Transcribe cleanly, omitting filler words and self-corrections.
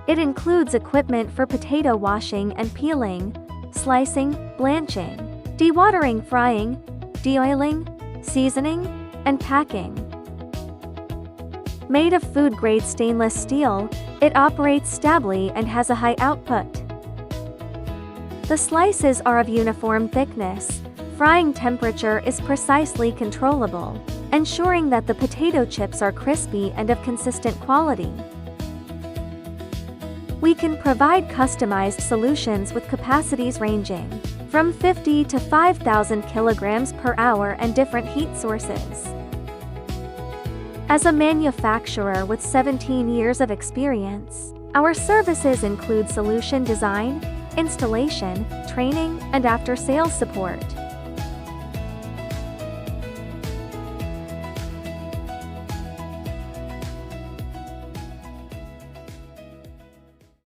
It includes equipment for potato washing and peeling, slicing, blanching, dewatering, frying, deoiling, seasoning, and packing. Made of food-grade stainless steel, it operates stably and has a high output. The slices are of uniform thickness. Frying temperature is precisely controllable, ensuring that the potato chips are crispy and of consistent quality. We can provide customized solutions with capacities ranging from 50 to 5,000 kilograms per hour and different heat sources. As a manufacturer with 17 years of experience, our services include solution design, installation, training, and after-sales support.